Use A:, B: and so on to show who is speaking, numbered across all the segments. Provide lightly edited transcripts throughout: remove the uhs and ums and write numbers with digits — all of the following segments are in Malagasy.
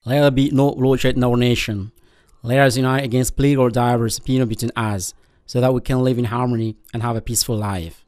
A: Let there be no bloodshed in our nation. Let us unite against political diverse opinions between us, so that we can live in harmony and have a peaceful life.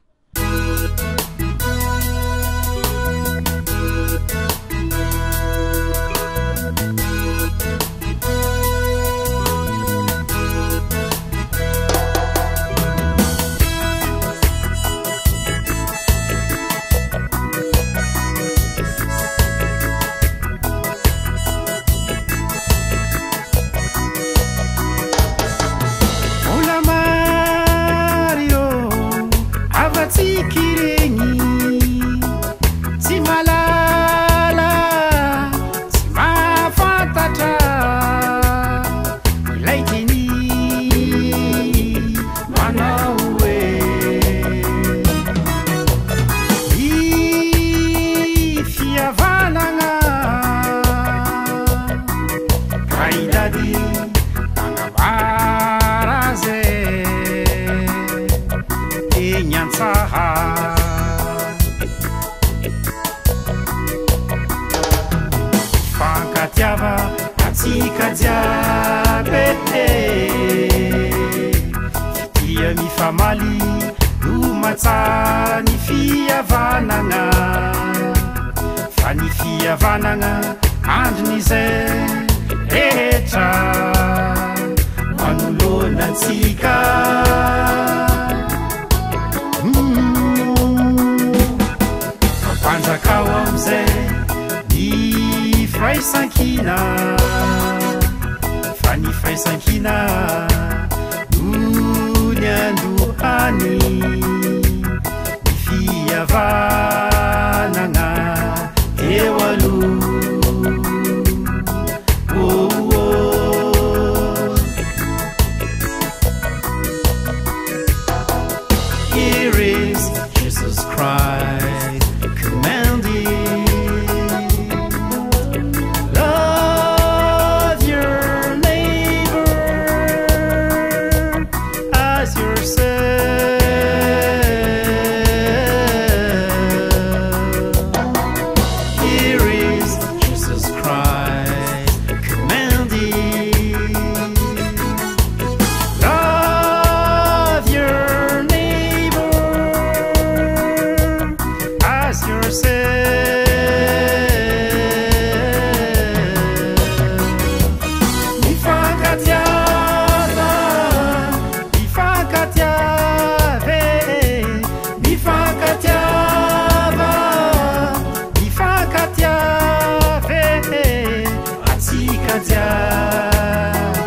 B: Mifankatiava atsika jiaby Fitia mifamaly no matsa ny fihavanagna Fa ny fihavanagna andron'izay rehetra manoloana antsika Mampanjakao am'izay ny firaisankina Fa ny firaisankina no ny andohany Ny fihavanagna eo aloha Here is Jesus Christ commanding, love your neighbor as yourself. Here is Jesus Christ commanding, love your neighbor as yourself. Mifankatiava, mifankatiave, mifankatiava, mifankatiave, atsika jiaby.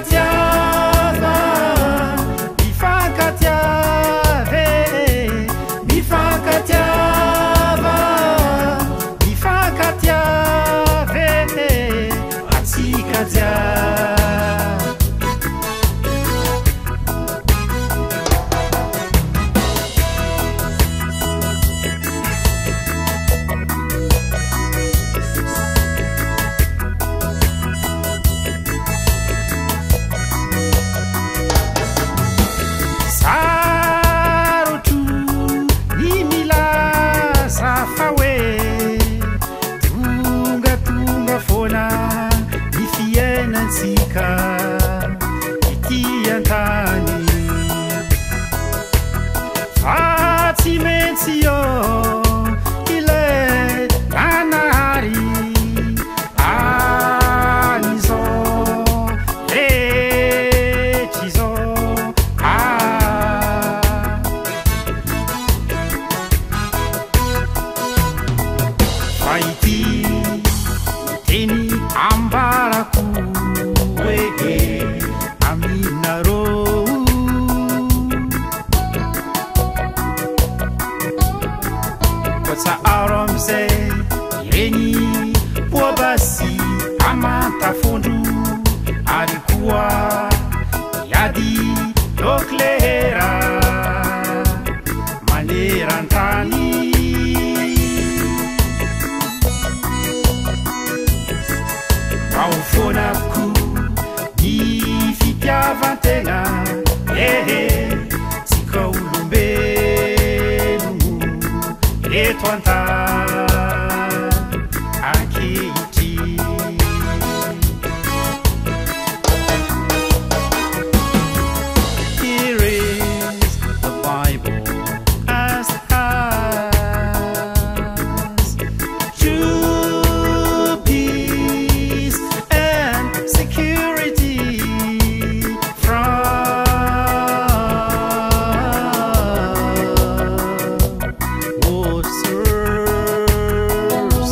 B: Mifankatiava, mifankatiave, mifankatiava, mifankatiave, atsika jiaby. Sarotu ny milaza fa hoe tonga foana ny fiainantsika ity antany fa tsy maintsy eo ilay nanahary an'izao rehetra izao fa ity teny ambarako hoe aminarô kotsaharo am'izay ireny poabasy amantafondro ary koa iady loklera manerantany Maufonako ny fitiavan-tegna tsika olombelogno eto antany ankehitriny. Here is the Bible as has true peace and security from what serves.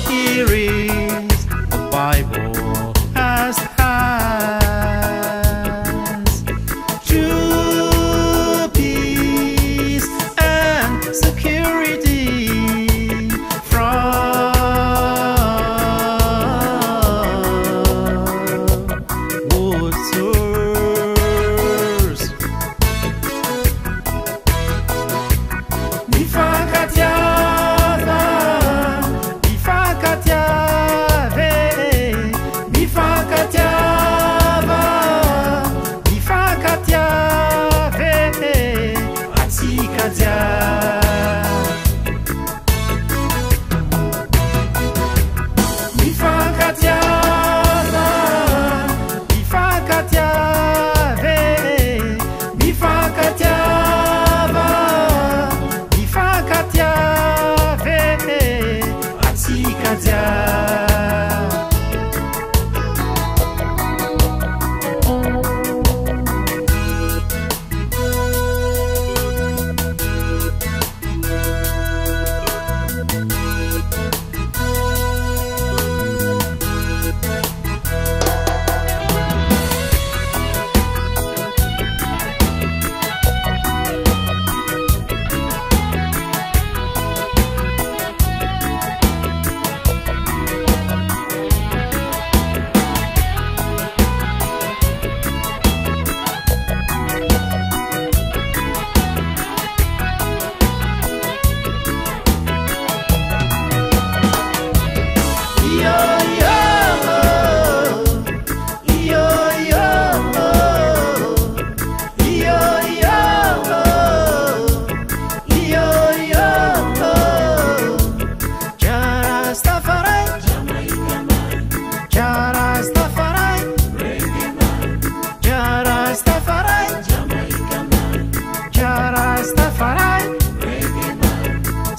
B: Here is the Bible as has true peace and security from what serves. Mifankatiava, Mifankatiave, Mifankatiava, Mifankatiave, atsika Mifankatiava, Mifankatiave, Mifankatiava, Mifankatiave, atsika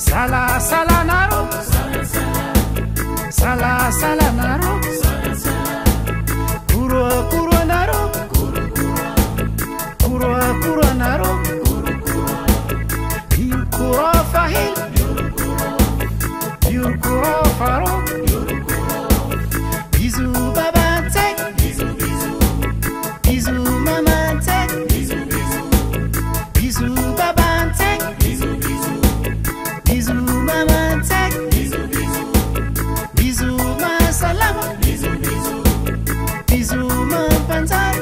B: Sala sala naro, sala sala naro, kuro kuro naro, kuro kuro naro, il kuro fahil, il kuro faro, bizu babante, bizu mamante, bizu babante, bizu mamante, bizu masalama, bizu mapanzar,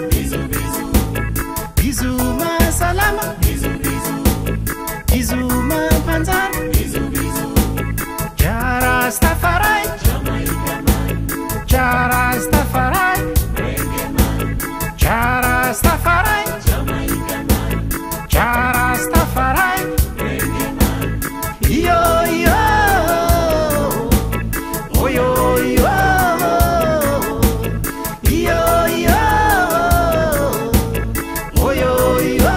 B: bizu masalama, bizu mapanzar, Jara Stafarai, Jara Stafarai, Jara Stafarai, Jara Stafarai, yo yo, oh yo yo, yo yo, oh yo yo.